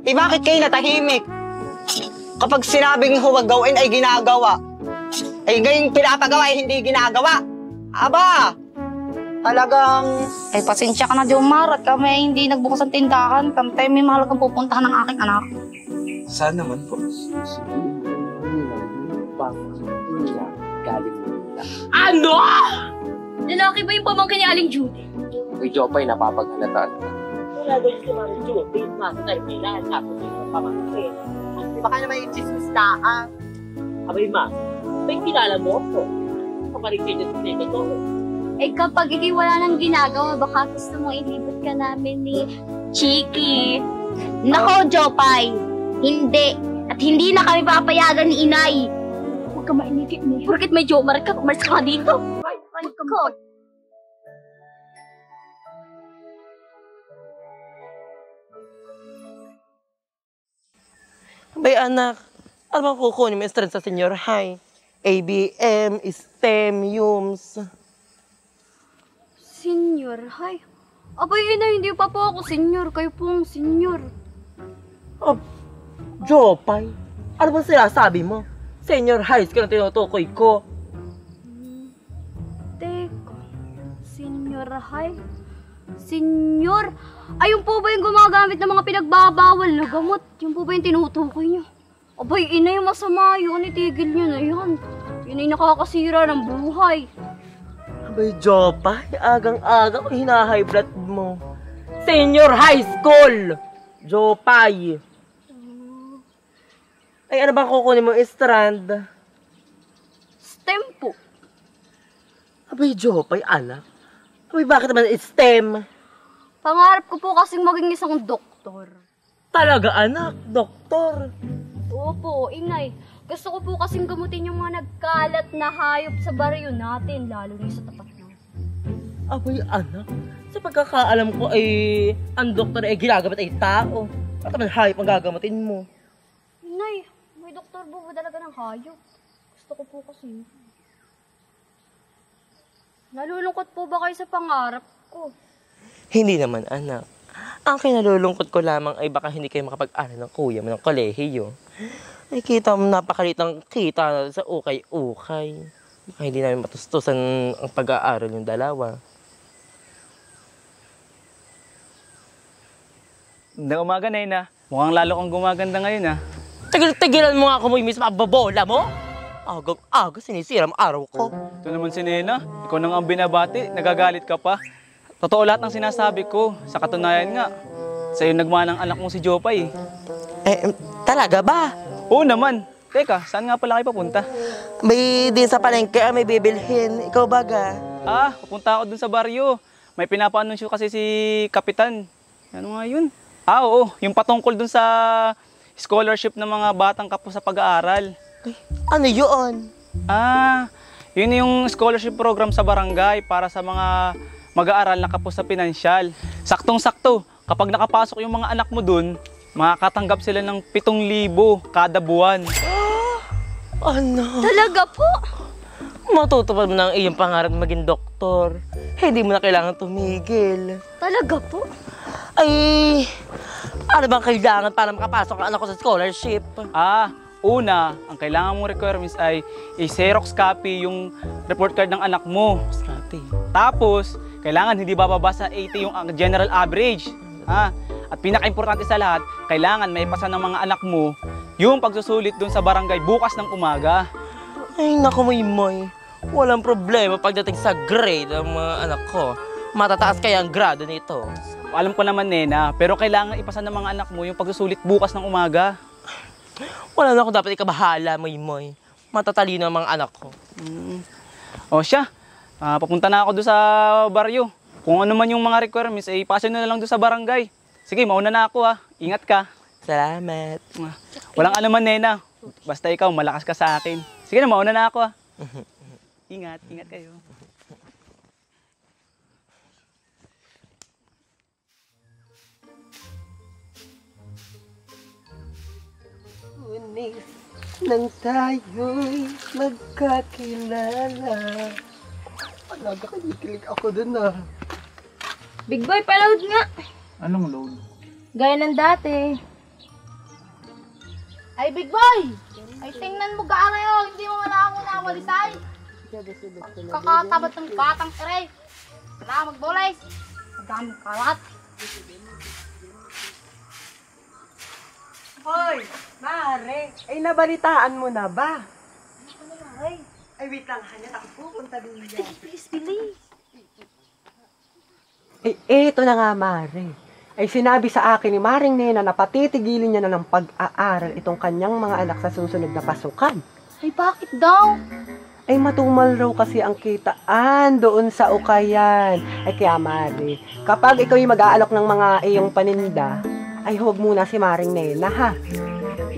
Eh bakit kayo natahimik? Kapag sinabing huwag gawin ay ginagawa. Ay ngayong pinapagawa ay hindi ginagawa. Aba! Talagang... Ay, pasensya ka na, Jomar, at kami ay hindi nagbukas ang tindahan. Kami tayo may mahalagang pupuntahan ng aking anak. Saan naman po? Ano? Lalaki ba yung pamangkin ni Aling Judy? Uy, Jopay, napapaghalataan ka. Wala doon si Maring Judy, nasa Carmela, tapos yung pamangkin. Baka naman yung chismis na Abay, ma, may kilala mo ako. Kaparing kayo sa to. Eh kapag hindi wala nang ginagawa, baka gusto mo ilibot ka namin ni Chiki. Nako, Jopay! Hindi! At hindi na kami papayagan ni Inay! Huwag ka mainigit mo. Porket may Jomar ka, umalis ka dito. Huwag ka. Bay anak, ano bang kukunin mo yung sa senior high? ABM, STEM, UMS. Senior, hay. Abay, ina, hindi pa po ako senior. Kayo po ang senior. Oh, Jopay, ano bang sinasabi mo? Senior high school ang tinutukoy ko. Teka, senior high? Senior? Ayun po ba yung gumagamit ng mga pinagbabawal na gamot? Yung po ba yung tinutukoy niyo? Abay, ina, yung masama yun. Itigil niyo na yan. Yun ay nakakasira ng buhay. Abay, Jopay, agang-aga ko hina-high blood mo. Senior high school! Jopay! Ay, ano bang kukunin mo, Strand? STEM po. Abay, Jopay, anak. Abay, bakit naman STEM? Pangarap ko po kasing maging isang doktor. Talaga, anak, doktor. Opo, inay. Gusto ko po kasing gamutin yung mga nagkalat na hayop sa baryo natin, lalo na sa tapat na. Abay, anak, sa pagkakaalam ko ay ang doktor ay ginagamit ay tao. At naman hayop ang gagamutin mo. Inay, may doktor po ba talaga ng hayop? Gusto ko po kasi. Nalulungkot po ba kayo sa pangarap ko? Hindi naman, anak. Ang kinalulungkot ko lamang ay baka hindi kayo makapag-aral ng kuya mo ng kolehiyo. Ay, kita mo napakalitang kita sa ukay-ukay. Baka hindi namin matustusan ang pag-aaral yung dalawa. Magandang umaga, Nena. Mukhang lalo kang gumaganda ngayon, ha? Tigilan mo nga ako mo yung mismo babola mo. Agang-aga, sinisira ang araw ko. Ito naman si Nena. Ikaw nang ang binabati. Nagagalit ka pa. Totoo lahat ng sinasabi ko. Sa katunayan nga, sa'yo nagmanang anak mo si Jopay. Talaga ba? Oo naman. Teka, saan nga pala kayo papunta? May din sa palengke, may bibilhin. Ikaw baga? Pupunta ako dun sa baryo. May pinapaanunsyo kasi si Kapitan. Ano nga yun? Oo. Yung patungkol dun sa scholarship ng mga batang kapos sa pag-aaral. Ay, ano yun? Yun yung scholarship program sa barangay para sa mga mag-aaral na kapos sa pinansyal. Saktong-sakto, kapag nakapasok yung mga anak mo dun, makakatanggap sila ng 7,000 kada buwan. Ano? Talaga po? Matutupad mo na ang iyong pangarap maging doktor. Hindi mo na kailangan tumigil. Talaga po? Ay, ano bang kailangan para makapasok ang anak ko sa scholarship? Una, ang kailangan mong requirements ay i-xerox copy yung report card ng anak mo. Copy. Tapos, kailangan hindi bababa sa 80 yung general average. At pinaka-importante sa lahat, kailangan may pasa ng mga anak mo yung pagsusulit dun sa barangay bukas ng umaga. Ay, naku, Moy. Walang problema pagdating sa grade ng mga anak ko. Matataas kaya ang grado nito. Alam ko naman, Nena, pero kailangan ipasa ng mga anak mo yung pagsusulit bukas ng umaga. Wala na ako dapat ikabahala, Moy. Matatalino ang mga anak ko. O siya, papunta na ako doon sa baryo. Kung ano man yung mga requirements, ipasa na lang doon sa barangay. Sige, mauna na ako, ha. Ingat ka. Salamat. Walang anuman, Nena. Basta ikaw, malakas ka sa akin. Sige na, mauna na ako, ha. Ingat kayo. Unis nang tayo'y magkakilala. Alaga, kinikilig ako dun, Big boy, pa-load nga. Anong load? Gaya ng dati. Ay, Big Boy! Ay, tingnan mo gaaray oh. Hindi mo wala akong nawalisay. Kakatabat ng batang ere. Wala magboles. Magdaming kalat. Hoy, Mare, ay nabalitaan mo na ba? Ay, wait lang, hanyan ako pupunta din yan. Please, bilis. Eto na nga, Mare. Ay sinabi sa akin ni Maring Nena na patitigilin niya na ng pag-aaral itong kanyang mga anak sa susunod na pasukan. Ay, bakit daw? Ay matumal raw kasi ang kitaan doon sa ukayan. Ay kaya, Mare, kapag ikaw yung mag-aalok ng mga iyong paninda, ay huwag muna si Maring Nena, ha?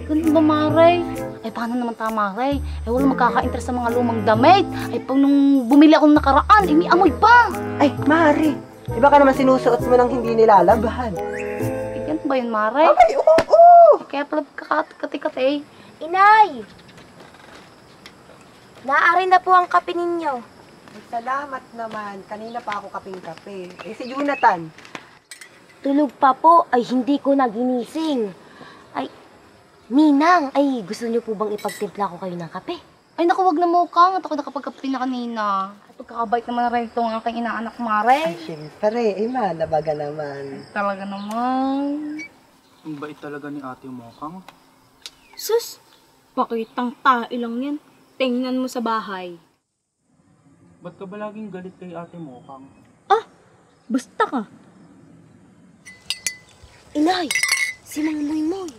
Ganun ba, Maray? Ay, paano naman tama, Maray? Ay, wala magkaka-interest sa mga lumang damit. Ay, pag nung bumili akong nakaraan, ay may amoy pa. Ay, Mare, iba ka naman sinusuot mo ng hindi nilalabhan. Ay, ganun ba yun, Maray? Ay, oo! Kaya pala kakati-kati. Inay! Naari na po ang kape ninyo. Ay, salamat naman. Kanina pa ako kaping-kape. Eh, si Jonathan. Tulog pa po ay hindi ko naginising. Ay, Ninang, ay gusto niyo po bang ipagtimpla ko kayo ng kape? Ay, naku, wag na mo kang. At ako nakapagkape na kanina. At pagkakabait naman na rin itong aking inaanak, Maray. Ay, syempre. Eh, malabaga naman. Talaga naman. Ang bait talaga ni Ate Mokang. Sus, pakitang tae lang yan. Tingnan mo sa bahay. Ba't ka ba laging galit kay Ate Mokang? Basta ka. Inay, si Mang Moy.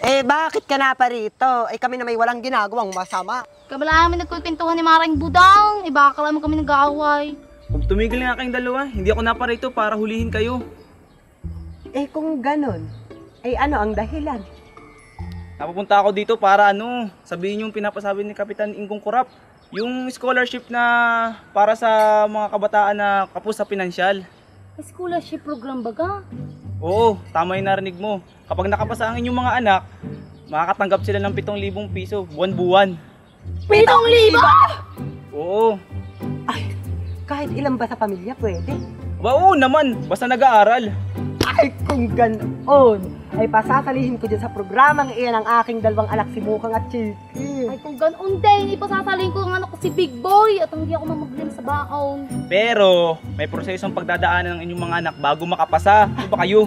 Eh, bakit ka na pa rito? Eh, kami na may walang ginagawang masama. Kabala namin nagkukwentuhan ni Maring Budang. Eh, baka lang kami nag-aaway. Kung tumigil nga kayong dalawa, hindi ako naparito para hulihin kayo. Eh, kung ganun, ay ano ang dahilan? Napupunta ako dito para sabihin yung pinapasabi ni Kapitan Ingkong Kurap. Yung scholarship na para sa mga kabataan na kapos sa pinansyal. Scholarship program baga? Oo, tama yung narinig mo. Kapag nakapasa ang inyong mga anak, makakatanggap sila ng 7,000 piso buwan-buwan. 7,000? Oo. Ay, kahit ilan ba sa pamilya pwede? Aba, oo naman, basta nag-aaral. Ay, kung ganoon, ay pasasalihin ko dyan sa programang iyan ang aking dalawang anak, si Mukang at Chiki. Ay, kung ganoon din, ipasasalin ko ang anak ko si Big Boy at hindi ako mamaglim sa baon. Pero, may prosesong pagdadaanan ng inyong mga anak bago makapasa. Ano ba kayo?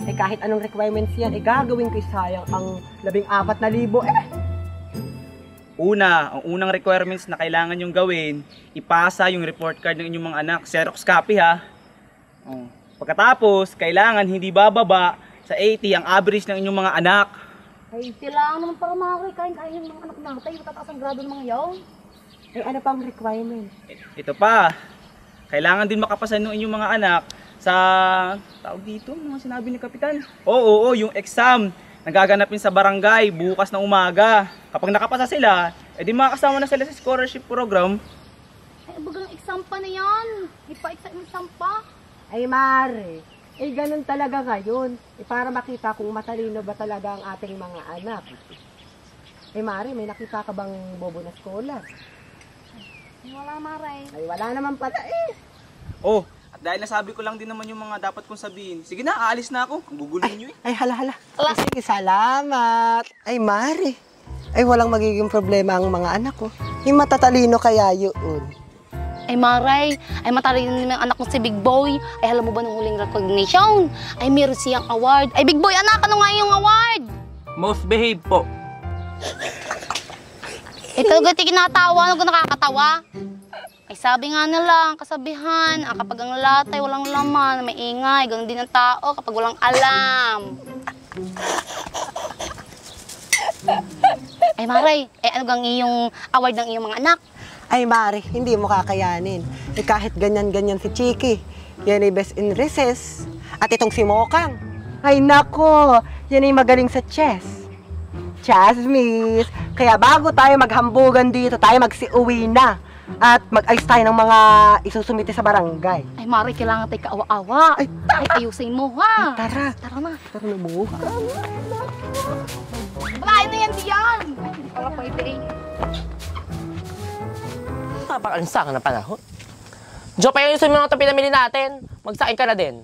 Ay kahit anong requirements yan, ay gagawin ko sayang ang 14,000. Eh, Una, ang unang requirements na kailangan nyong gawin, ipasa yung report card ng inyong mga anak. Xerox copy ha. Pagkatapos, kailangan hindi bababa sa 80 ang average ng inyong mga anak. Ay, kailangan naman para makakain yung mga anak natin. Matataas ang grado ng mga yaw. ay ano pang requirement? Ito pa, kailangan din makapasa ng inyong mga anak sa, tawag dito, mga sinabi ni Kapitan. Oo, yung exam na gaganapin sa barangay bukas na umaga. Kapag nakapasa sila, edi makakasama na sila sa scholarship program. Ay, bagang exam pa na yan. Exam pa. Ay Mare, eh ganun talaga ngayon. Eh para makita kung matalino ba talaga ang ating mga anak. Eh Mare, may nakita ka bang bobo na scholar? Wala, Maray. Ay wala naman pala eh. Oh, at dahil nasabi ko lang din naman yung mga dapat kong sabihin, sige na, aalis na ako. Ang guguluhin nyo eh. Ay hala. Ay, sige, salamat. Ay Mare, ay walang magiging problema ang mga anak ko. Yung matatalino kaya yun. Ay, Maray, ay matalino naman ang anak ko si Big Boy. Ay, alam mo ba nung huling recognition? Ay, meron siyang award. Ay, Big Boy, anak, ano nga yung award? Most behave po. Ito gati kinatawa, ano nakakatawa? Ay, sabi nga nila, ang kasabihan, kapag ang latay walang laman, may ingay, ganun din ang tao kapag walang alam. Ay, Maray, ano gang iyong award ng iyong mga anak? Ay Mare, hindi mo kakayanin. Eh kahit ganyan-ganyan si Chiki, yan ay best in recess. At itong si Mokang, ay nako, yan ay magaling sa chess. Chess, miss. Kaya bago tayo maghambugan dito, tayo magsiuwi na. At mag-ayos tayo ng mga isusumite sa barangay. Ay, Maray, kailangan tayo kaawa-awa. Ay, Ay, ayusin mo, ha? Tara, Tara na. tara na mo. Wala na yan diyan. Ay, hindi pala pwede eh. Napakalansa ka na panahon. Joe, pa yun sa mga ito pinamili natin. Magsain ka na din.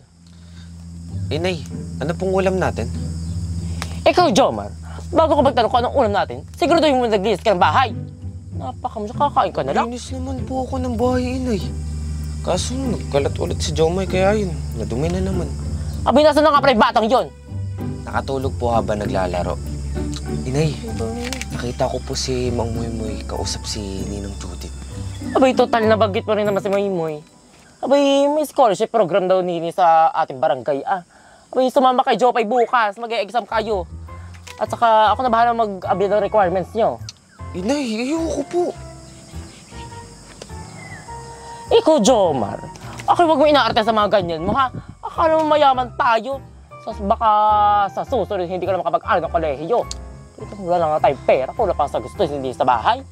Inay, Ano pong ulam natin? Ikaw, Jomar, bago ka magtanong kung anong ulam natin, siguraduhin mo nag-list ka ng bahay. Napakamusta, kakain ka na lang. Linis naman po ako ng bahay, inay. Kaso nagkalat ulit si Jomay, kaya yun, nadumi na naman. Abay, nasa na nga pala yung batang yon? Nakatulog po habang naglalaro. Inay, nakita ko po si Mang Moymoy kausap si Ninong Judith. Abay, total na bagit mo rin naman si Moymoy. Abay, may scholarship program daw nini sa ating barangay, ah. Abay, sumama kay Jopay bukas, mag-e-exam kayo. At saka, ako na bahala mag-abid ng requirements nyo. Inay, ayoko po. Ikaw, Jomar, ako wag mo inaarte sa mga ganyan mo, ha? Akala mo mayaman tayo. Baka sa susunod, hindi ka na makapag-aral ng kolehiyo. Ito, wala lang nga tayong pera. Kung wala pa sa gusto, hindi sa bahay.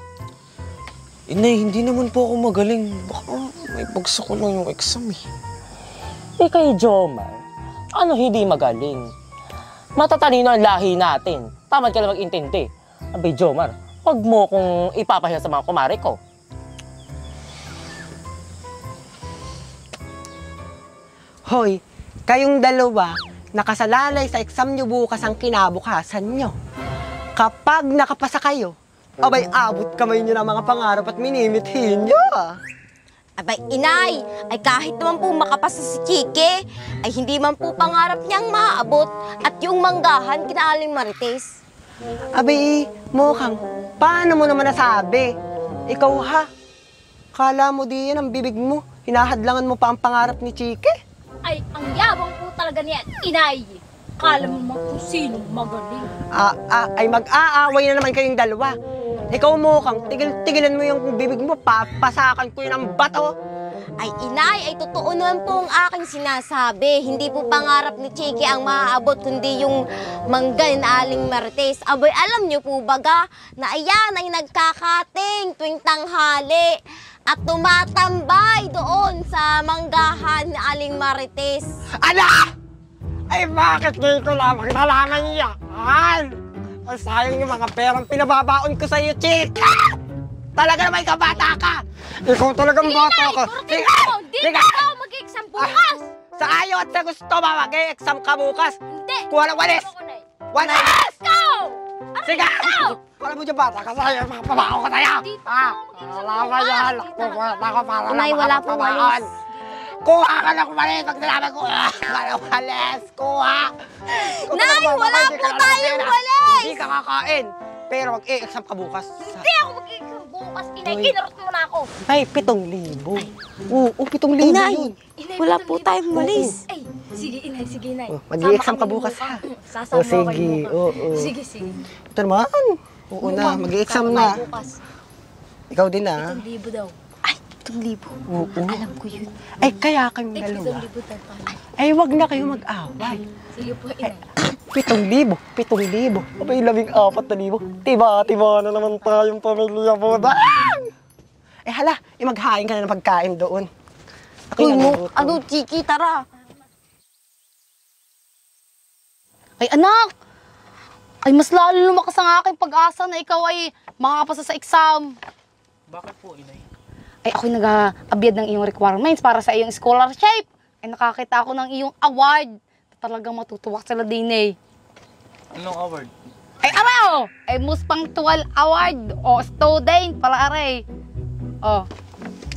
Inay, hindi naman po ako magaling. Baka may bagsak ko lang yung exam eh. Kay Jomar, ano hindi magaling? Matatalino ang lahi natin. Tamad ka na mag-intindi. Abay, Jomar, wag mo kung ipapahiya sa mga kumare ko. Hoy, kayong dalawa, nakasalalay sa exam nyo bukas ang kinabukasan nyo. Kapag nakapasa kayo, abay abot kamay nyo ng mga pangarap at minimithin nyo. Abay, inay, ay kahit naman po makapasa si Chike, ay hindi man po pangarap niyang maabot at yung manggahan kina Aling Marites. Abay, mukhang, paano mo naman nasabi? Ikaw ha? Kala mo di yan ang bibig mo, hinahadlangan mo pa ang pangarap ni Chike? Ay, ang yabang po talaga niyan, inay. Kala mo kung sino magaling. Ay mag-aaway na naman kayong dalawa. Ikaw mukhang, tigilan mo yung bibig mo, papasakan ko yun ang bato. Ay, inay, ay totoo naman po ang aking sinasabi. Hindi po pangarap ni Chike ang maaabot, kundi yung mangga na Aling Marites. Abay, alam niyo po baga na ayan ay nagkakating tuwing tanghali at tumatambay doon sa manggahan ni Aling Marites. Ala! Ay bakit ngayon ko lamang nalaman niya? Ay sayang yung mga perang pinababaon ko sa'yo, Chika! Talaga naman ikaw bata ka! Ikaw talagang bata ka! Hindi ka mag-exam bukas! Sa ayaw at sa gusto ba mag-exam ka bukas? Hindi! Kuha ng walis! Walis! Let's go! Sige! Alam mo dyan bata ka sa'yo, mga pabaho ka sa'yo! Alaman yan! Kukuha ako para Inay, wala po walis. Kuha ka ng walis! Pag nalaman ko, ka ng walis! Kuha! Nay, wala po tayong walis! Hindi ka kakain! Pero mag-e-exam ka bukas. Hindi ako mag-exam bukas, inay. Kinarot mo na ako. Ay, 7,000. Oo, 7,000 Inay, yun. wala po tayong walis. Ay, sige, inay, sige, inay. Mag-i-exam ka bukas, ha? Sasama sige, kayo bukas. oo. Sige, sige. Ito naman. Oo na, mag-i-exam na. Bukas. Ikaw din, ha? 1,000 daw. Ay, 7,000. Oo. Alam ko yun. Ay, kaya kayong dalawa. 1,000 daw pala. Ay, wag na kayo mag-away. Sige po, inay. 7,000. Abay, 14,000. Tiba na naman tayong pamilya mo. Eh, hala, maghain ka na ng pagkain doon. Uy, mo, ano, Chiki, tara. Ay anak! Ay mas lalo lumakas ang aking pag-asa na ikaw ay makakapasa sa exam. Bakit po, inay? Ay ako'y nag-aabiyad ng iyong requirements para sa iyong scholarship. Ay nakakita ako ng iyong award. Talagang matutuwa sila din eh. Anong award? Ay araw! Ay most punctual award o student para aray. Oh.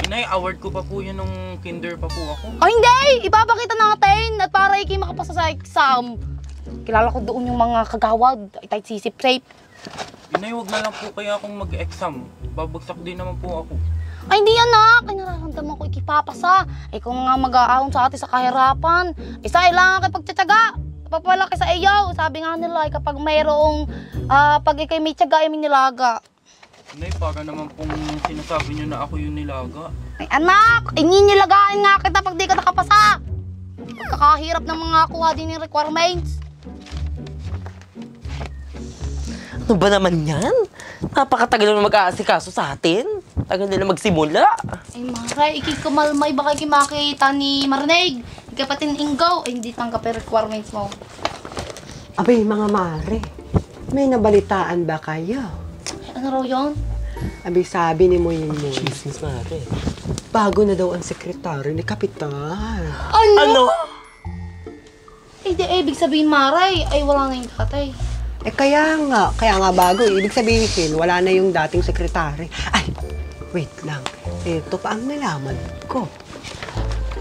Inay, award ko pa po yun nung kinder pa po ako. Oh hindi! Ipapakita natin at para ikay makapasa sa exam. Kilala ko doon yung mga kagawad. Ay tight sisip safe. Inay, wag na lang po kaya akong mag-exam. Babagsak din naman po ako. Ay, hindi anak. Ay, nararamdaman ko ikipapasa. Ay, kung nga mag-aahon sa atin sa kahirapan. Isa, kailangan kayo pagtsatsaga. Papalaki sa iyo. Sabi nga nila, kapag mayroong, pag ikay may tsaga, ay may nilaga. Inay, para naman pong sinasabi niyo na ako yung nilaga. Ay, anak! Ay, nilagain nga kita pag di ka nakapasa. Pagkakahirap ng mga kuha din yung requirements. Ano ba naman yan? Napakatagal na mag-aasikaso sa atin. Tagal nila magsimula. Ay, Mara, ikikamalmay baka ikimakita ni Marinig. Ikapatin inggaw. Ay, hindi tanggap yung requirements mo. Abay, mga mare, may nabalitaan ba kayo? Ay, ano raw yun? Abay, sabi ni Moy, Chismis, mare. bago na daw ang sekretary ni Kapitan. Ano? Ano? Eh, Ay, di ibig sabihin, Maray, ay wala na yung tatay. Kaya nga bago. Ibig sabihin, wala na yung dating sekretary. Ay, wait lang. Ito pa ang nalaman ko.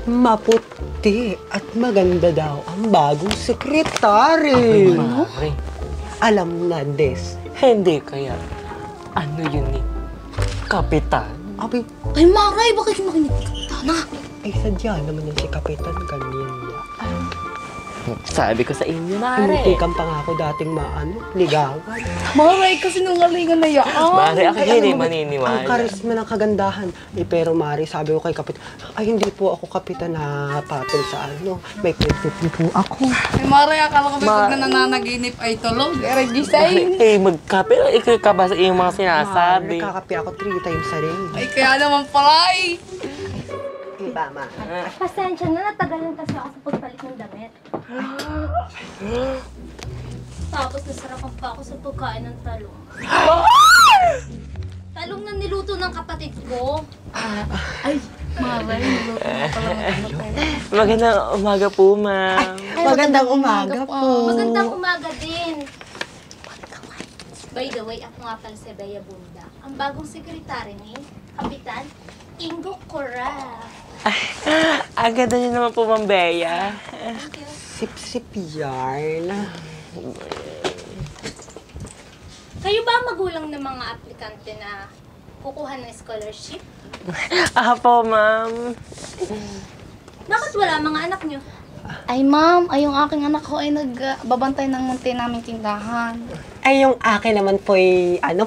Maputi at maganda daw ang bagong sekretary. Mare, Alam na, Des. hindi kaya. Ano yun ni Kapitan? Abi, Ay, Maray, bakit yung makinig ka na? sadya naman yung si Kapitan. Ganyan niya. Sabi ko sa inyo, Pinutikan pa nga ako dating ligawan. Maray, kasi nungalingan na yan. Mare, ako Ay, hindi alam mo, maniniwala. Ang karisma ng kagandahan. Pero Mari, sabi ko kay Kapitan, ay hindi po ako Kapitan na papel sa may pwede po ako. Ay, Maray, akala ko pag na nananaginip ay tulog. Regisay. Magkape. Ikaw ka ba sa iyong mga sinasabi? Nakakape ako 3 times a day. Ay, kaya naman pala eh. Iba, ma. Pasensya na, natagalan kasi ako sa pagpalit ng damit. Tapos nasarapan pa ako sa pagkain ng talong. Talong na niluto ng kapatid ko. Ay, Maray, niluto na pala ng kapatid. Magandang umaga po, ma'am. Magandang umaga po. Magandang umaga din. By the way, ako nga pala si Bea Bunda. Ang bagong sekretary ni Kapitan Ingo Cora. Ang ganda niyo naman po, Ma'am Bea. Sip-sip yarn. Kayo ba ang magulang ng mga aplikante na kukuha ng scholarship? Po, ma'am. Bakit wala mga anak nyo? Ay, ma'am, ay yung aking anak ko ay nagbabantay ng munti naming tindahan. Ay, yung akin naman po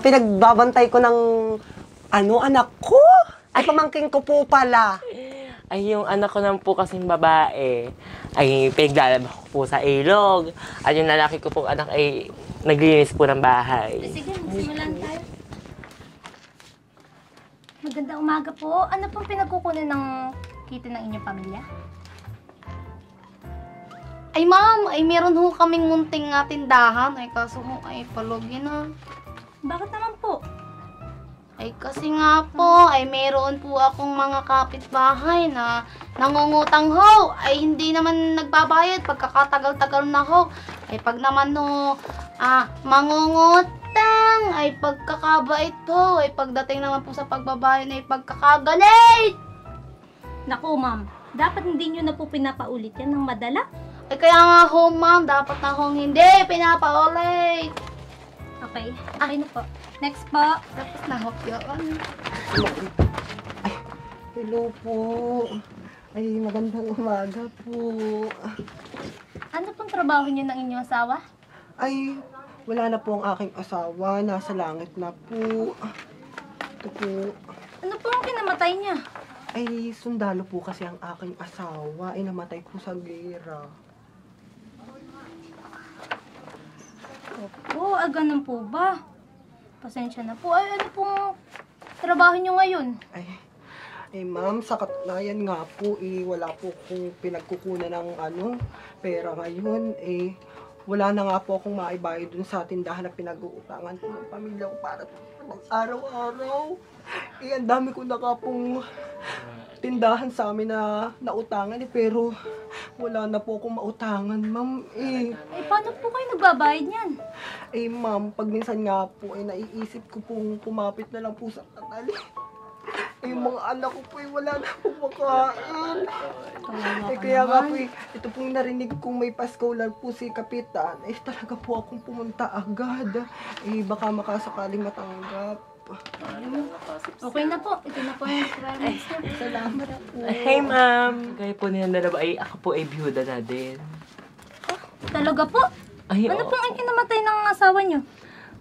pinagbabantay ko ng anak ko. Ay, pamangking ko po pala. Ay, yung anak ko naman po kasing babae, ay pinaglalaba ko po sa ilog. At yung lalaki ko pong anak ay naglinis po ng bahay. Sige, magsimulan tayo. Magandang umaga po. Ano pong pinagkukunan ng kita ng inyong pamilya? Ay, ma'am, ay meron ho kaming munting tindahan. Ay, kaso ho, ay palugin na. Bakit naman po? Ay, kasi nga po, ay meron po akong mga kapitbahay na nangungutang ho. Ay, hindi naman nagbabayad pagkakatagal-tagal na ho. Ay, pag naman ho, mangungutang, ay pagkakabait ho. Ay, pagdating naman po sa pagbabayad, ay pagkakagalit. Naku, ma'am. Dapat hindi nyo na po pinapaulit yan ng madala. Ay, kaya nga ho, ma'am, dapat na hong hindi pinapaulit. Okay. Okay na po. Next po. Tapos na ho yun. Hello po. Ay, magandang umaga po. Ano pong trabaho nyo ng inyong asawa? Ay, wala na po ang aking asawa. Nasa langit na po. Ito po. Ano po ang kinamatay niya? Ay, sundalo po kasi ang aking asawa. Ay, namatay po sa gera. Opo, ganun po ba? Pasensya na po. Ay, ano pong trabaho nyo ngayon? Ay, ma'am, sa katunayan nga po, wala po kong pinagkukunan ng pera ngayon. Wala na nga po akong maibayad dun sa tindahan na pinag-uutangan ko ng pamilya ko para ng araw-araw. Ang dami ko na nga pong tindahan sa amin na nautangan pero wala na po akong mautangan, ma'am. Paano po kayo nagbabayad niyan? Ma'am, pag minsan nga po, naiisip ko pong kumapit na lang po sa kanal. Yung mga anak ko po, wala na po makain. Kaya nga po, ito pong narinig kong may pa-scholar po si Kapitan. Talaga po akong pumunta agad. Baka makasakaling matanggap. Okay na po. Ito na po yung requirements niyo. Salamat po. Hey, ma'am. Gaya po niyan dalawa, ako po ay byuda na din. Talaga po? Ay, Ano pong ang kinamatay ng asawa niyo?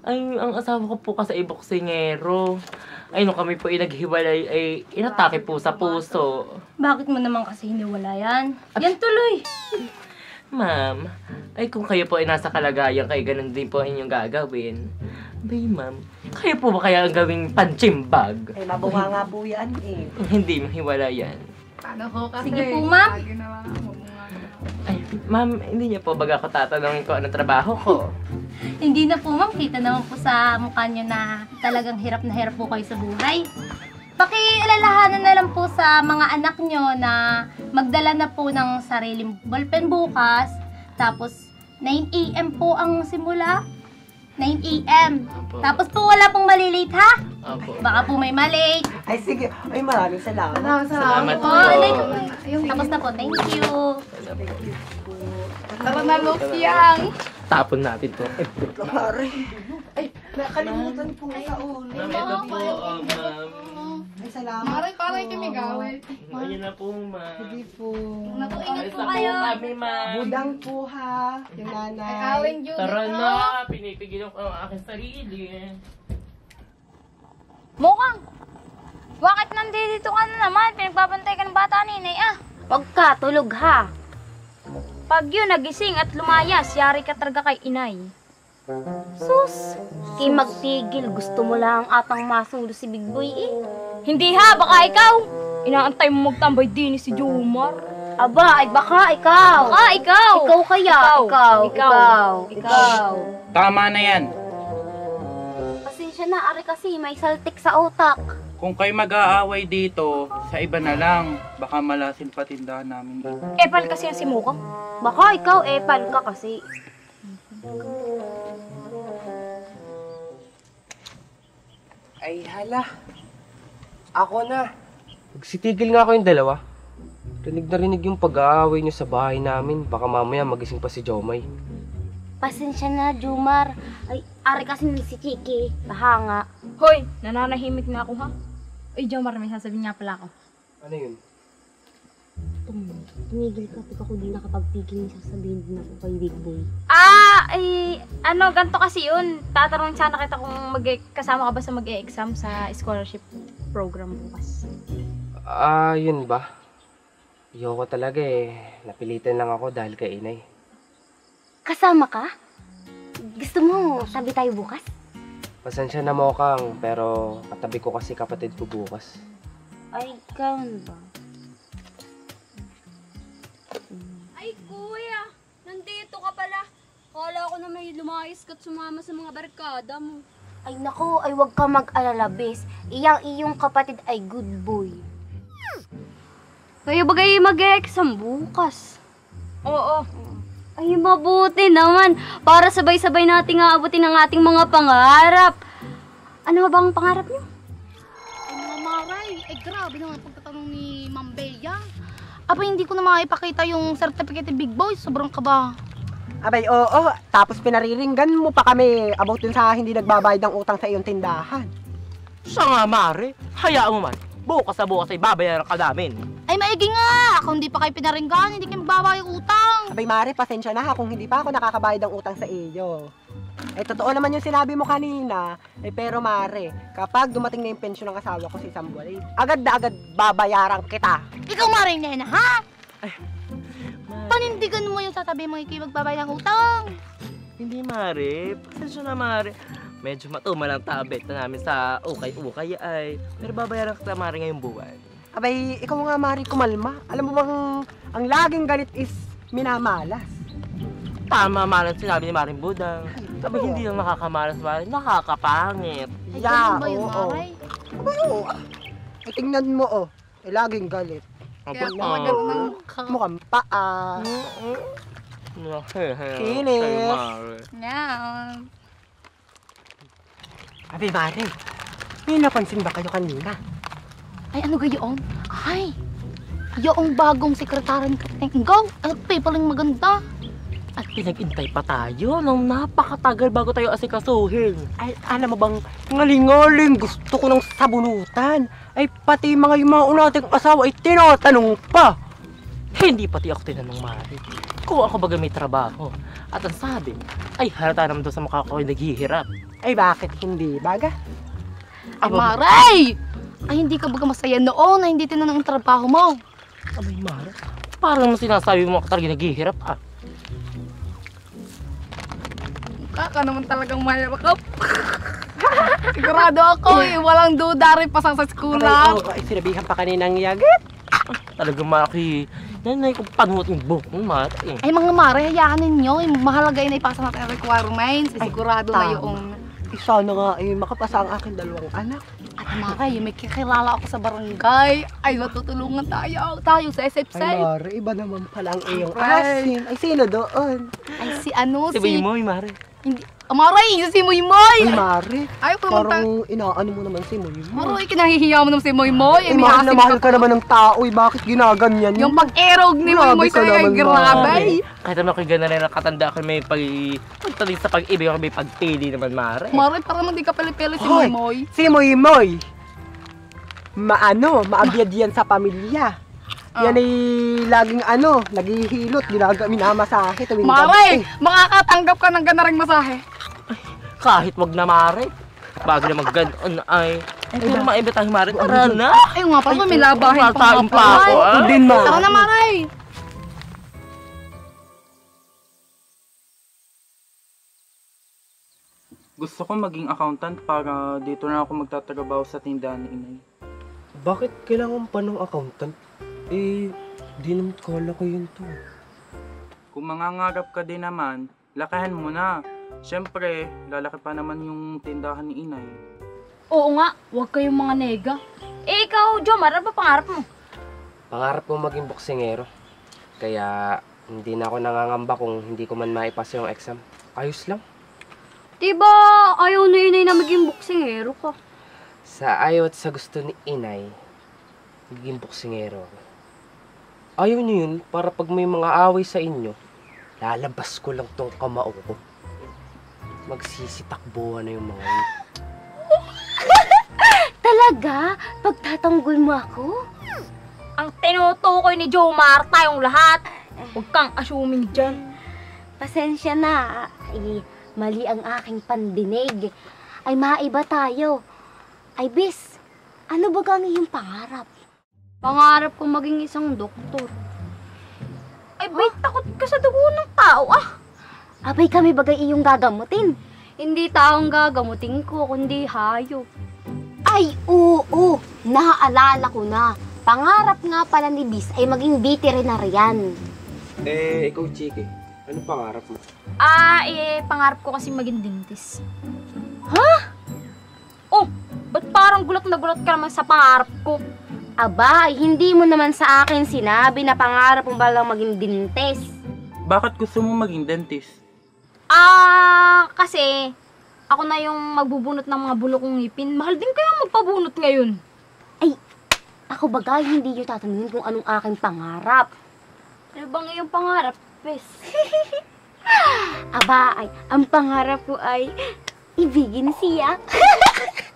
Ay, ang asawa ko po kasi ay boksingero. Ay, nung kami po ay naghiwalay, ay inatake po sa puso. Bakit mo naman kasi hiniwala yan? Yan tuloy. Ma'am, ay kung kayo po ay nasa kalagayan, kayo ganun din po ang inyong gagawin. Bay, ma'am, kayo po ba kaya ang gawing panchimbag? Mabuha nga po yan Hindi mahiwala yan. Paano ho kasi? Sige po, ma'am. Ay, ma'am, hindi niyo po baga ako tatanungin ko anong trabaho ko? Hindi na po, ma'am. Kita naman po sa mukha niyo na talagang hirap na hirap po kayo sa buhay. Pakialalahanan na lang po sa mga anak niyo na magdala na po ng sariling ballpen bukas Tapos, 9 a.m. po ang simula. 9 a.m. Tapos po, wala pong malilate, ha? Opo. Baka po may malate. Ay, sige. Ay, maraming salamat. Salamat po. Tapos na po, thank you. Tara na, Luxiang. Tapon natin to. Mare. Ay, nakalimutan po sa ulo. Ma'am, ito po, ma'am. Ay, salamat po. Parang kimigawan. Ayun na po, ma'am. Sige po. Naku, ingat Alis po na po kayo. kami, ma'am. Budang po ha. Yung nanay. Tara na, pinipigilan ko ang aking sarili. Mukhang, bakit nandito ka na naman? Pinagbabantay ka ng bata ni Inay, ah. Huwag ka, tulog ha. Pag yun nagising at lumayas, yari ka talaga kay Inay. Sus, di magtigil. Gusto mo lang atang masulo si Big Boy eh. Hindi ha, baka ikaw. Inaantay mo magtambay din si Jomar. Aba, ay baka ikaw. Baka ikaw. Ikaw kaya. Ikaw. Tama na yan. Pasensya na, ari kasi may saltik sa utak. Kung kayo mag-aaway dito, sa iba na lang. Baka malasin pa tindahan namin dito. Epal kasi yan si Mukha. Baka ikaw, epal ka kasi. Ay, hala. Ako na. Magsitigil nga ako yung dalawa. Rinig na rinig yung pag-aaway niyo sa bahay namin. Baka mamaya magising pa si Jomay. Pasensya na, Jomar. Ay, ari kasi ni si Chiki. Bahanga. Hoy, nananahimik na ako ha. Ay, Jomar, may sasabihin nga pala ako. Ano yun? Tumigil ka, pag ako di nakapagpigil, sasabihin din ako kay Big Boy. Ah, ay, ganito kasi yun. Tatanungin sana kita kung kasama ka ba sa mag-e-exam sa scholarship program bukas. Yun ba? Ayoko talaga eh. Napilitan lang ako dahil kay Inay. Kasama ka? Gusto mo, tabi tayo bukas? Pasensya na mo kang, pero katabi ko kasi kapatid ko bukas. Ay, ganun ba? Ay, kuya! Nandito ka pala. Kala ko na may lumayas ka't sumama sa mga barkada mo. Ay, naku, ay wag ka mag-alala, bes. Iyong kapatid ay good boy. Kaya bagay mag-exam bukas. Oo. Ay, mabuti naman. Para sabay-sabay nating aabutin ang ating mga pangarap. Ano ba ang pangarap niyo? Ay, mga maray. Ay, grabe naman pagtatanong ni Ma'am Bea. Aba, hindi ko na makipakita yung certificate ni Big Boy. Sobrang kaba. Abay, oo. Tapos pinariringgan mo pa kami about dun sa hindi nagbabayad ng utang sa iyong tindahan. Siya nga, Mare. Hayaan mo man. Bukas na bukas ay babayaran ka namin. Ay, maigi nga. Kung hindi pa kayo pinaringgan, hindi kayo magbabayad yung utang. Abay, Mare, pasensya na ha kung hindi pa ako nakakabayad ng utang sa iyo. Eh, totoo naman yung sinabi mo kanina. Eh, pero Mare, kapag dumating na yung pensyon ng asawa ko sa isang buwan, agad na agad babayaran kita. Ikaw, Maring Nena, ha? Panindigan mo yung sasabihin mo kayo magbabayad ng utang. Hindi, Mare. Pasensya na, Mare. Medyo matumal ang tabet na namin sa ukay-ukay ay. Pero babayaran ka, Mare, ngayong buwan. Abay, ikaw nga, Mare, kumalma. Alam mo bang ang laging galit is minamalas. Tama, Mare, sinabi ni Maring Budang. Sabi, hindi lang nakakamalas, Mare. Nakakapangit. Ay, ganun ba yun, Maray? Abay, oo. Ay, tingnan mo, oh. Eh, laging galit. Kaya talagang Mukhang paa. Kinis. Yan. Abay, Mare, may napansin ba kayo kanina? Ay, ano gayon? Ay, yung bagong sekretary ni Kapiteng Ingaw. Ay, paling maganda. At pinag-intay pa tayo nang napakatagal bago tayo asikasuhin. Ay, alam mo bang, ngaling-ngaling, gusto ko ng sabunutan. Ay, pati yung mga unating asawa ay tinatanong pa. Hindi pati ako tinanong, Mare. Kung ako baga may trabaho. At ang sabi, ay halata naman doon sa mukha ko ay naghihirap. Ay, bakit hindi, baga? Ay, Maray! Ay, hindi ka baga masaya noon na hindi tinanong ang trabaho mo. Abay, Mare, parang naman sinasabi mo ako talaga naghihirap, ah. Kaka naman talagang mahirap. Sigurado ako eh, walang duda rin pa sa Abay, eskulang. oo, ay, sinabihan pa kaninang yagit. Talagang Maki, nanay kong panuot yung buhok mo, Mare. Ay, mga Mare, hayaan ninyo. Mahalaga yun ay ipasa natin ang requirements. Sigurado na tama. yung... Sana nga makapasa ang aking dalawang anak. At Mare, may kikilala ako sa barangay. Ay, matutulungan tayo. Tayo sa Ay, SFC. Mare, iba naman pala ang iyong Ay. asin. Ay, sino doon? Ay, si ano, Si Moy, Mare. Hindi. Mare, si Moy Moy. Ay, Mare. Ay, Parang inaano mo naman si Moy. Mare, kinahihiya mo naman si Moy Moy. Ay, mahal na mahal ka naman ng tao. Bakit ginaganyan Yung pag-erog ni Moy Moy sa'yo ay grabe. Kahit naman ako gano'n rin nakatanda ako may pagtaling sa pag-ibig ako may pagpili naman, Mare. Mare, parang hindi ka pili-pili si Moy Hoy, Moy. Si Moy Moy. Maabyad yan sa pamilya. Yan ay laging naghihilot, minamasahe tuwing Mare, gabi. makakatanggap ka ng ganaring masahe. Kahit wag na, Mare. Bago na mag-ganon ay. Pero maiba tayo, Mare. Tara na. Ay, nga pa, may labahin Tatain pa ako, ah. Ako din, Mare. Tara na, Mare. Gusto ko maging accountant para dito na ako magtatrabaho sa tindahan ni Inay. Bakit kailangan pa ng accountant? Di naman kala ko yun to. Kung mangangarap ka din naman, lakahan mo na. Siyempre, lalaki pa naman yung tindahan ni Inay. Oo nga, huwag kayong mga nega. Eh ikaw, Jomar, ano ba pangarap mo? Pangarap ko maging boksingero. Kaya hindi na ako nangangamba kung hindi ko man maipasa yung exam. Ayos lang. Diba ayaw na inay na maging boksingero ka? Sa ayaw at sa gusto ni Inay, maging boksingero ako. Ayaw niyo yun para pag may mga away sa inyo, lalabas ko lang tong kamao ko. Magsisitakbuhan na yung mga yun. Talaga? Pagtatanggol mo ako? Ang tinutukoy ni Jomar, tayong lahat. Huwag kang assuming dyan. Pasensya na. Ay, mali ang aking pandinig. Ay, maiba tayo. Ay, bis, ano ba ang iyong pangarap? Pangarap ko maging isang doktor. Ay, ba't takot ka sa dugo ng tao, ah? Abay, kami bagay iyong gagamutin. Hindi taong gagamutin ko, kundi hayop. Ay, oo, naaalala ko na. Pangarap nga pala ni Bis ay maging veterinarian. Ikaw, Chiki, ano pangarap mo? Pangarap ko kasi maging dentist. Ha? Oh, ba't parang gulat na gulat ka naman sa pangarap ko? Aba, hindi mo naman sa akin sinabi na pangarap mo ba lang maging dentist. Bakit gusto mo maging dentist? Kasi ako na yung magbubunot ng mga bulok kong ngipin. Mahal din kaya magpabunot ngayon. Ay, ako bagay hindi nyo tatanungin kung anong aking pangarap. Ano bang iyong pangarap, Bes? Aba, ay, ang pangarap ko ay ibigin siya.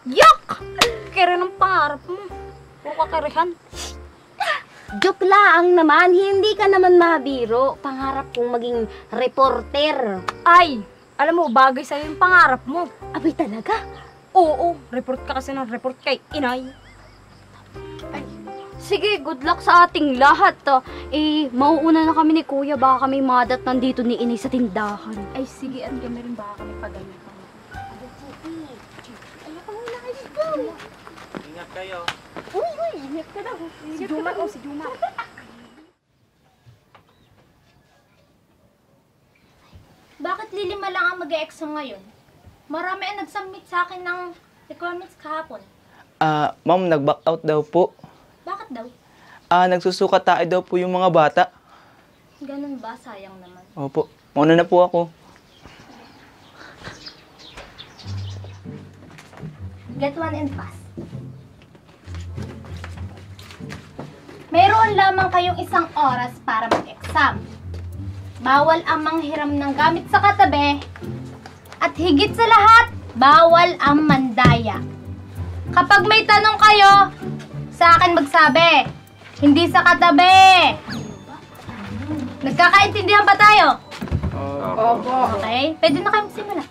Yak! Kaya ng pangarap mo. Puro kakarihan. Joke lang naman, hindi ka naman mabiro. Pangarap kong maging reporter. Ay, alam mo, bagay sa'yo yung pangarap mo. Abay talaga? Oo, report ka kasi ng report kay Inay. Ay, sige, good luck sa ating lahat. Mauuna na kami ni Kuya. Baka kami madat nandito ni Inay sa tindahan. Ay, sige, at kami rin baka kami pagalitan. Ingat kayo. Si Jumar, si Jumar. Bakit lilima lang ang mag-e-exam ngayon? Marami ang nag-submit sa akin ng requirements kahapon. Ma'am, nag-back out daw po. Bakit daw? Nagsusuka tayo daw po yung mga bata. Ganun ba? Sayang naman. Opo, mauna na po ako. Get one and pass. Mayroon lamang kayong 1 oras para mag-exam. Bawal ang manghiram ng gamit sa katabi. At higit sa lahat, bawal ang mandaya. Kapag may tanong kayo, sa akin magsabi. Hindi sa katabi. Nagkakaintindihan ba tayo? Opo. Okay, pwede na kayo magsimula.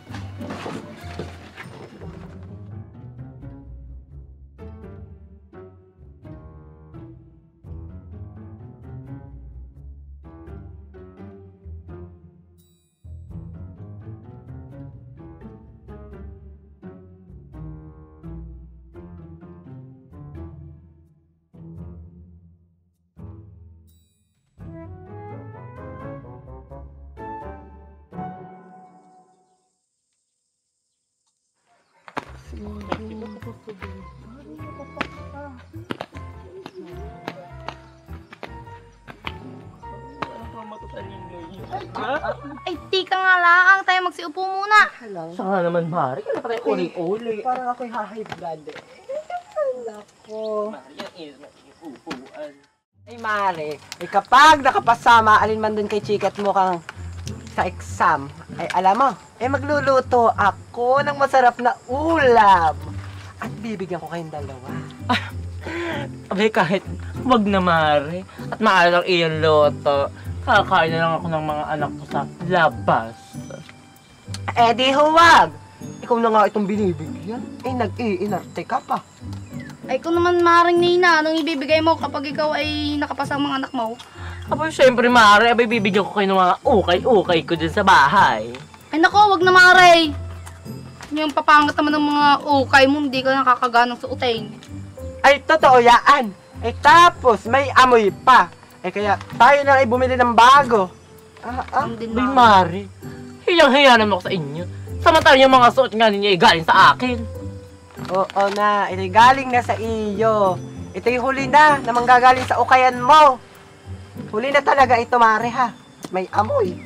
Ay, tika nga lang. Tayo magsiupo muna. Saka naman, Mari. Kaya pa tayo uli-uli. Parang ako'y high blood eh. Nako. Ay, Mare, kapag nakapasama, alin man dun kay Chikat mo kang sa exam, ay alam mo, magluluto ako ng masarap na ulam. At bibigyan ko kayong dalawa. Abay, kahit wag na, Mari. At maalang iyong loto. Kakain na lang ako ng mga anak ko sa labas. Di huwag. Ikaw na nga itong binibigyan. Nag-iinarte ka pa. Ay, kung naman maring Nina, anong ibibigay mo kapag ikaw ay nakapasa ang mga anak mo? Abay, syempre, Mari. Abay, bibigyan ko kayo ng mga ukay-ukay ko dyan sa bahay. Ay, nako, wag na Mare. Yung papangat naman ng mga ukay mo, hindi ka nakakaganang suotin. Ay, totoo yaan. Tapos may amoy pa. Kaya tayo na ay bumili ng bago. Abay, Mari. Hiyang-hiya naman ako sa inyo. Samantala yung mga suot nga ninyo ay galing sa akin. Oo na, ito'y galing na sa iyo. Ito'y huli na manggagaling sa ukayan mo. Huli na talaga ito, Mare, ha? May amoy.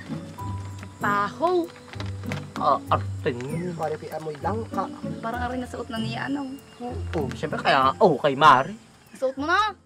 Paho. Arte niyo. Mare, may amoy lang ka. Parang aring nasuot na niya, ano? Oo, syempre kaya nga okay, Mari. Nasuot mo na.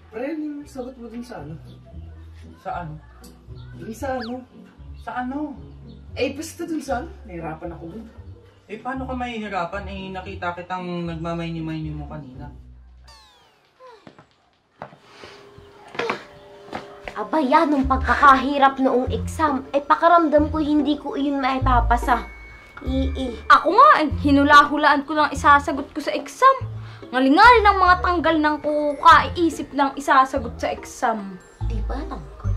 Ren, yung sagot mo dun sa ano? Sa ano? Dun sa ano? Sa ano? Basta dun sa ano? Nahirapan ako dun. Paano ka mahihirapan? Nakita kitang nagmamayni-mayni mo kanina. Aba yan, nung pagkakahirap noong exam, pakaramdam ko hindi ko iyon maipapasa. Ako nga, hinula-hulaan ko lang isasagot ko sa exam. Ngalingali ng mga tanggal ng kuka, iisip lang isasagot sa exam. Di ba tanggal?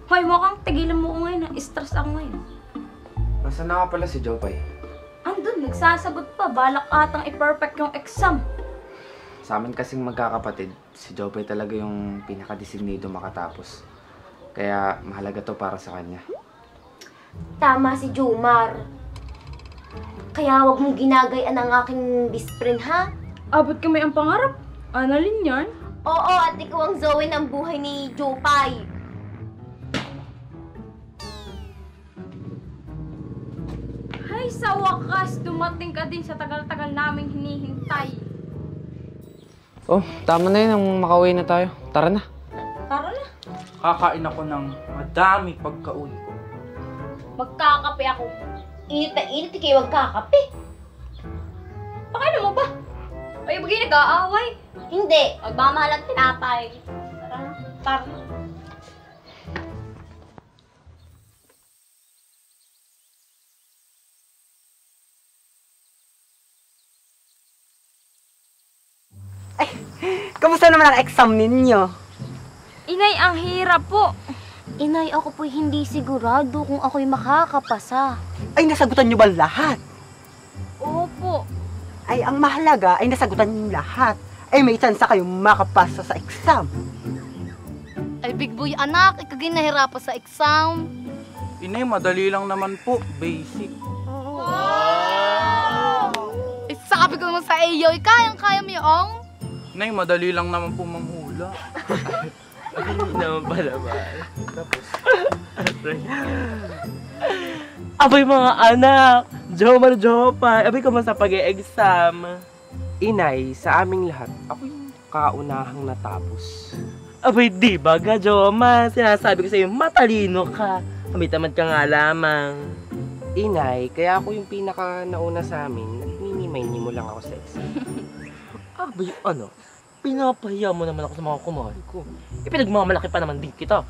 Hoy, mukhang tigilan mo ko ngayon. Stress ako ngayon. Nasaan na nga pala si Jopay? Andun, nagsasagot pa. Balak atang i-perfect yung exam. Sa amin kasing magkakapatid, si Jopay talaga yung pinaka-designated makatapos. Kaya mahalaga to para sa kanya. Tama si Jomar. Kaya wag mong ginagayan ang aking best friend, ha? Abot kami ang pangarap. Annalyn yan? Oo, at ikaw ang Zoe ng buhay ni Jopay. Ay, sa wakas, dumating ka din sa tagal-tagal naming hinihintay. Oh, tama na yun. Makauwi na tayo. Tara na. Tara na. Kakain ako ng madami pagka-uwi ko. Magkakape ako. Init na init, kayo magkakape. Pakailan mo ba? Ay, bagay nag-aaway. Hindi. Magmamahal at tinapay. Tara na. Tara na. Kamusta naman ang exam ninyo? Inay, ang hirap po. Inay, ako po'y hindi sigurado kung ako'y makakapasa. Ay, nasagutan nyo ba lahat? Opo. Ay, ang mahalaga ay nasagutan nyo lahat. Ay, may chance kayong makapasa sa exam. Ay, big boy anak, ikagay nahirapan sa exam. Inay, madali lang naman po. Basic. Sabi ko naman sa iyo, kayang-kaya mo yung. Inay, madali lang naman po manghula. Hindi naman pala ba? Tapos. Abay mga anak! Jomar Jopay! Abay, kumusta pag-e-exam? Inay, sa aming lahat, ako yung kaunahang natapos. Abay, di ba, Joma? Sinasabi ko sa'yo, matalino ka. May tamad ka nga lamang. Inay, kaya ako yung pinaka nauna sa amin, hinimay-ni mo lang ako sa exam. Abay, ano? Pinapahiya mo naman ako sa mga kumari ko. Pinagmamalaki pa naman din kita.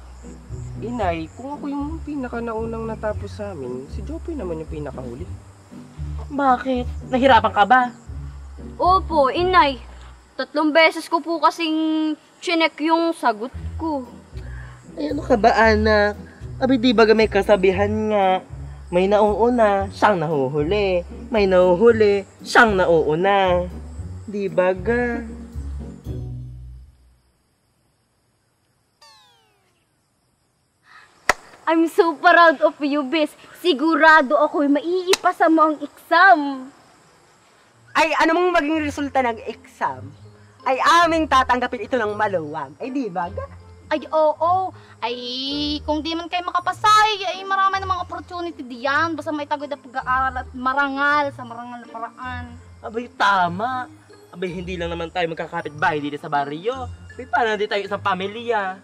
Inay, kung ako yung pinaka naunang natapos sa amin, si Jopay naman yung pinakahuli. Bakit? Nahirapan ka ba? Opo, inay. 3 beses ko po kasing chinek yung sagot ko. Ay, ano ka ba, anak? Abay, di ba may kasabihan nga, may nauuna, siyang nahuhuli. May nahuhuli, siyang nauuna. Di ba ga? I'm so proud of you, Bes. Sigurado ako'y maiipasa mo ang exam. Ay, ano mong maging resulta ng exam, ay aming tatanggapin ito ng maluwag. Ay, di ba? Ay, oo. Ay, kung di man kayo makapasay, ay marami namang opportunity diyan. Basta may tagod na pag-aaral at marangal sa marangal na paraan. Abay, tama. Abay, hindi lang naman tayo magkakapit-bahay dito sa baryo. Abay, paano hindi tayo isang pamilya?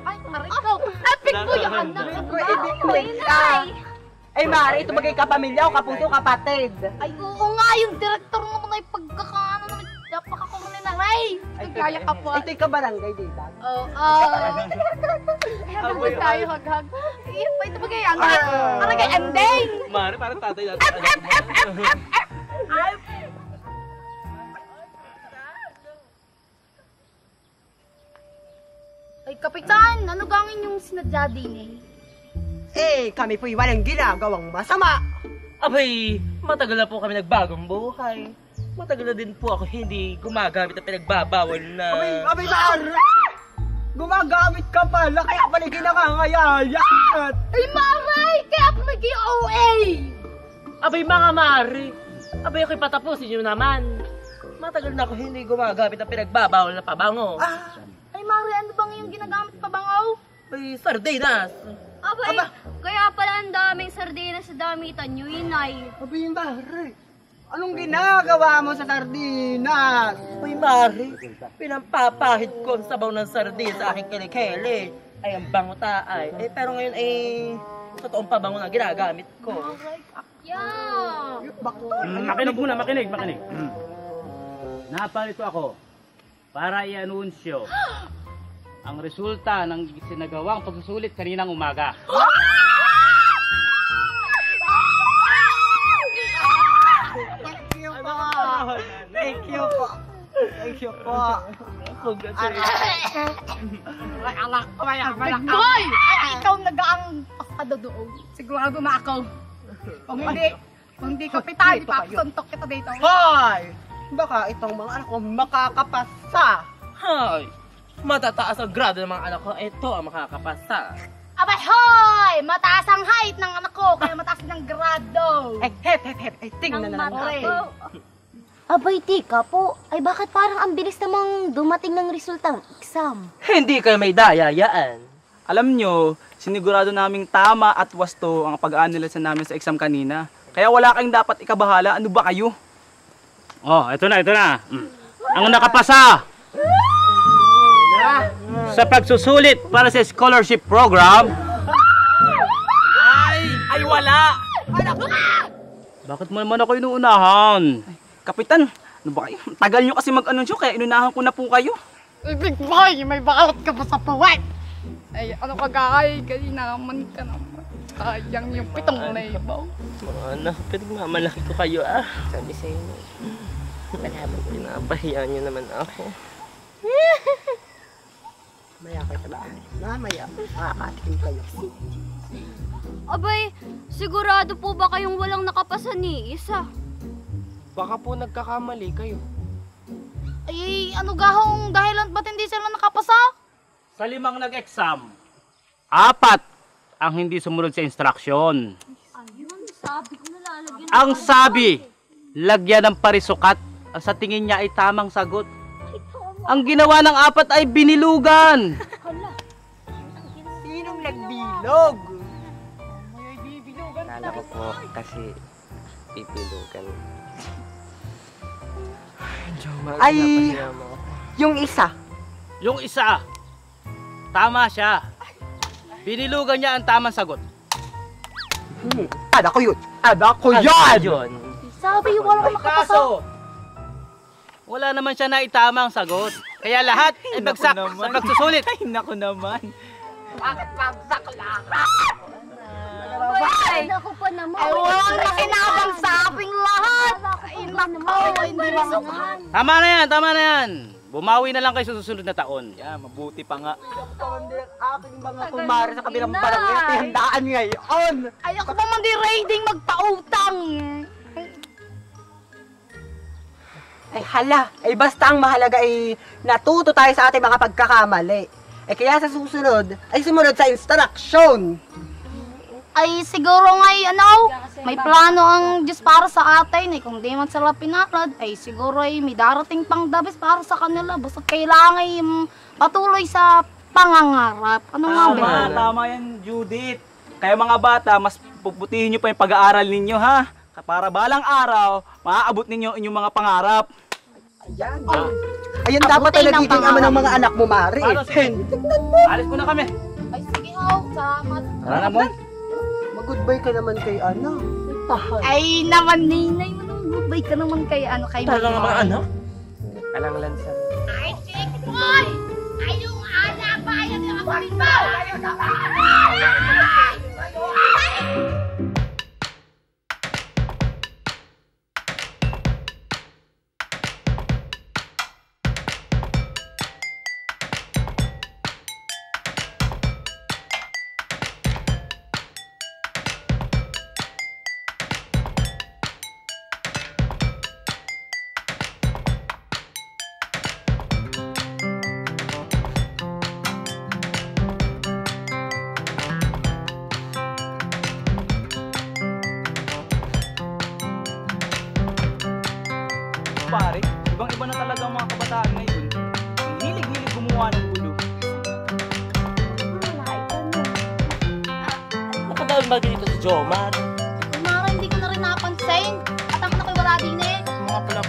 Ay, aray ko. Epic po yan. Inay! Ay, Mari, ito bagay kapamilya o kapuso, kapatid. Ay, oo nga, yung director naman ay pagkakaano naman. Napakakumuli na, Ray. Ay, kaya ka po. Ito'y kabarangay, di ba? Oo. Hagag tayo, hagag. Iyan pa ito bagay. Ang kay ending. Mari, parang tatay natin. Ay, kapitan, ano gangin yung sinadya din eh? Eh, kami po'y walang ginagawang masama. Abay, matagal na po kami nagbagong buhay. Matagal na din po ako hindi gumagamit ng pinagbabawal na... Abay, Mari! Gumagamit ka pala, kaya pala ginakangayayat! Ay, Maray! Kaya ako nag-OA! Abay, mga Mari! Abay, ako'y patapusin nyo naman. Matagal na ako hindi gumagamit ng pinagbabawal na pabango. Ay, Maray, ano bang yung ginagamit pa bangaw? Ay, sardinas! Abay, kaya pala ang daming sardinas sa damitan nyo, inay. Abay, Mari! Anong ginagawa mo sa sardinas? Uy, Mari, pinampapahid ko ang sabaw ng sardin sa aking kilikili. Ay, ang bango taay. Eh, pero ngayon ay totoong pabango na ginagamit ko. Yeah! Makinig muna, makinig. Napalito ako para i-anunsyo ang resulta ng sinagawang pagsusulit kaninang umaga. Thank you po. Thank you po. Boy! Ay, ikaw nag-aang pasado doon. Sigurado na ako. Kung hindi kapitan, ipapasuntok kita dito. Hoy! Baka itong mga anak ko makakapasa. Hay! Matataas ang grado ng mga anak ko. Ito ang makakapasa. Abay, hoy! Mataas ang height ng anak ko, kaya mataas ng grado. Ay, Ay, tingnan na lang natin. Abay, tika po. Ay, bakit parang ang bilis namang dumating ng resultang exam? Hindi kayo may dayayaan. Alam nyo, sinigurado naming tama at wasto ang pag-analyze namin sa exam kanina. Kaya wala kayong dapat ikabahala. Ano ba kayo? Oh, ito na. Ang nakapasa sa pagsusulit para sa scholarship program. Ay, wala! Bakit mo naman ako inuunahan? Kapitan, ano ba kayo? Tagal nyo kasi mag-anunsyo, kaya inunahan ko na po kayo. Big boy, may balat ka pa sa puwet. Ay, ano ka gay? Kanina naman ka naman. Sayang yung 7,000. Mga anak, pinagmamalaki ko kayo Sabi sa inyo. Pinapahiya nyo naman ako. Maya kayo sa bahay. Mamaya, makakatikim kayo. Abay, sigurado po ba kayong walang nakapasa ni isa? Baka po nagkakamali kayo. Ay, ano gahong dahilan ba't hindi sila nakapasa? Sa 5 nag-exam, 4 ang hindi sumunod sa instruction. Ayun, sabi ko na lalagyan. Ang sabi, lagyan ng parisukat. Ang sa tingin niya ay tamang sagot. Ang ginawa ng 4 ay binilugan. Sinong nagbilog? Kala ko po kasi pipilugan. Ay, yung isa. Yung isa, tama siya. Binilugan niya ang tamang sagot. Ada ko yun. Ada ko yan! Yun. Sabi, wala kang makapasa. Kaso, wala naman siya na itamang sagot. Kaya lahat ay bagsak sa pagsusulit. Ay, naku naman. Ay, naku pa naman. Ay, walang nakinabang sa aking lahat. Ay, naku, hindi masukan. Tama na yan, tama na yan. Bumawi na lang kayo sa susunod na taon. Yeah, mabuti pa nga. Aking mga kumare sa kabilang barangay at handaan ngayon. Ay, ako naman di raiding magpautang. Ay hala, ay basta ang mahalaga ay natuto tayo sa ating mga pagkakamali. Eh kaya sa susunod, ay sumunod sa instruction. Ay, siguro ngay, may plano ang Diyos para sa atin. Ay, kung di man sila pinalad, ay siguro ay may darating pang dabis para sa kanila. Basta kailangan ay patuloy sa pangangarap. Ano nga ba? Tama yan, Judith. Kaya mga bata, mas puputihin nyo pa yung pag-aaral ninyo, ha? Para balang araw, maaabot ninyo inyong mga pangarap. Ayan. Ayan dapat ang nagiging ama ng mga anak mo, Mari. Alis ko na kami. Ay, sige ho, salamat. Tara na, Mong. Mag-goodbye ka naman kay Ana. Ay, naman, ninay mo nung goodbye ka naman kay kay Talaga mga anak? Alang lansan. Ay, sige, boy! Ay, yung anak pa, yan yung kapatid mo! Pare, ibang-iba na talaga ang mga kabataan ngayon. Hilig-hilig gumawa ng gulo. Nakadaan ba dito si Jomar? Kumara, hindi ko na rin napansin. At ang anak ko'y wala din eh. Mga pala